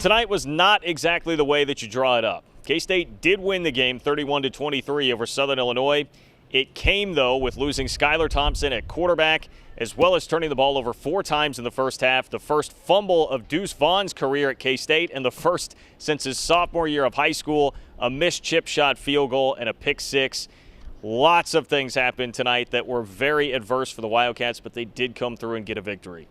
tonight was not exactly the way that you draw it up. K-State did win the game 31-23 over Southern Illinois. It came, though, with losing Skylar Thompson at quarterback, as well as turning the ball over 4 times in the first half, the first fumble of Deuce Vaughn's career at K-State, and the first since his sophomore year of high school, a missed chip shot field goal and a pick six. Lots of things happened tonight that were very adverse for the Wildcats, but they did come through and get a victory.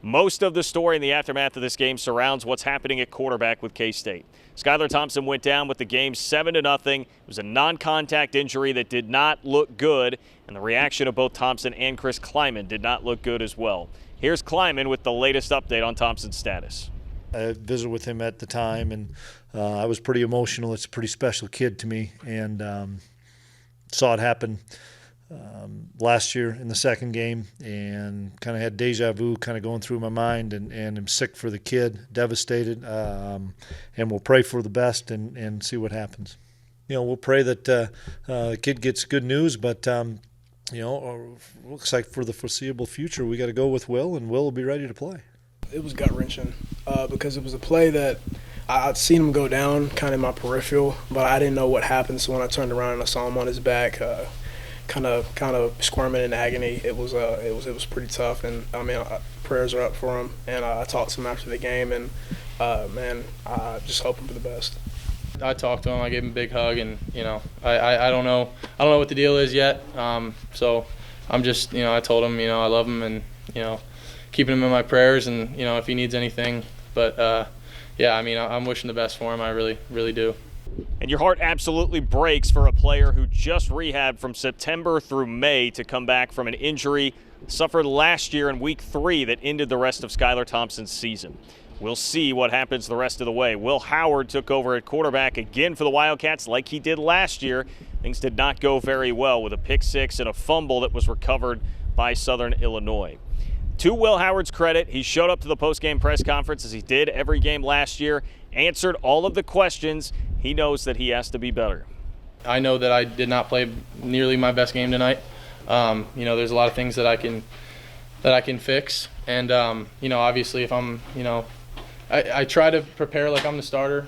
Most of the story in the aftermath of this game surrounds what's happening at quarterback with K-State. Skylar Thompson went down with the game 7-0. It was a non-contact injury that did not look good, and the reaction of both Thompson and Chris Kleiman did not look good as well. Here's Kleiman with the latest update on Thompson's status. I visited with him at the time, and I was pretty emotional. It's a pretty special kid to me, and saw it happen last year in the second game, and kind of had deja vu kind of going through my mind, and I'm sick for the kid, devastated, and we'll pray for the best and see what happens. We'll pray that the kid gets good news, but looks like for the foreseeable future we got to go with Will, and Will will be ready to play. It was gut-wrenching because it was a play that I'd seen him go down kind of in my peripheral, but I didn't know what happened. So when I turned around and I saw him on his back, kind of squirming in agony, it was pretty tough. And I mean, prayers are up for him. And I talked to him after the game, and I just hope him for the best. I talked to him. I gave him a big hug, and I don't know what the deal is yet. So I'm just I told him I love him, and keeping him in my prayers, and if he needs anything. But yeah, I mean, I'm wishing the best for him. I really, really do. And your heart absolutely breaks for a player who just rehabbed from September through May to come back from an injury suffered last year in Week 3 that ended the rest of Skylar Thompson's season. We'll see what happens the rest of the way. Will Howard took over at quarterback again for the Wildcats like he did last year. Things did not go very well with a pick six and a fumble that was recovered by Southern Illinois. To Will Howard's credit, he showed up to the post-game press conference as he did every game last year, answered all of the questions. He knows that he has to be better. I know that I did not play nearly my best game tonight. There's a lot of things that I can fix, and obviously if I'm I try to prepare like I'm the starter,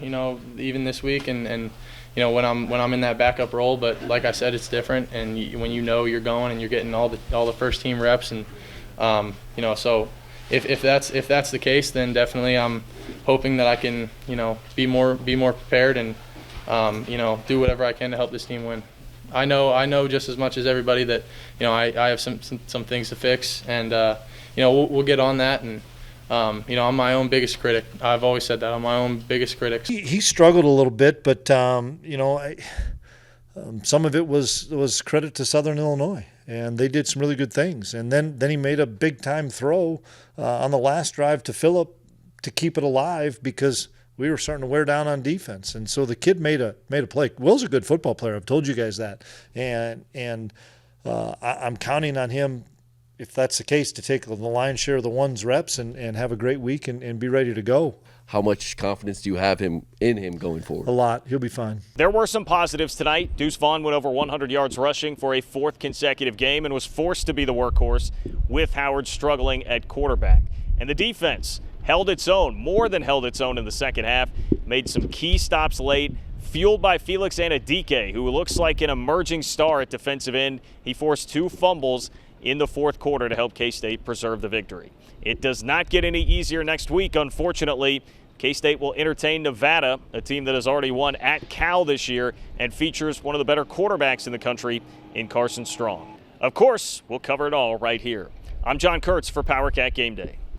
even this week, and when I'm in that backup role. But like I said, it's different, and when you're going and you're getting all the first team reps, and so if that's the case, then definitely I'm hoping that I can be more prepared and do whatever I can to help this team win. I know just as much as everybody that I have some things to fix, and we'll get on that. And I'm my own biggest critic. I've always said that I'm my own biggest critic. He struggled a little bit, but some of it was credit to Southern Illinois, and they did some really good things. And then he made a big time throw on the last drive to Phillip to keep it alive because we were starting to wear down on defense. And so the kid made a play. Will's a good football player. I've told you guys that, and I'm counting on him, if that's the case, to take the lion's share of the one's reps and have a great week and be ready to go. How much confidence do you have in him going forward? A lot. He'll be fine. There were some positives tonight. Deuce Vaughn went over 100 yards rushing for a 4th consecutive game and was forced to be the workhorse with Howard struggling at quarterback. And the defense held its own, more than held its own in the second half, made some key stops late, fueled by Felix Anadike, who looks like an emerging star at defensive end. He forced 2 fumbles in the 4th quarter to help K-State preserve the victory. It does not get any easier next week, unfortunately. K-State will entertain Nevada, a team that has already won at Cal this year and features one of the better quarterbacks in the country in Carson Strong. Of course, we'll cover it all right here. I'm John Kurtz for PowerCat Game Day.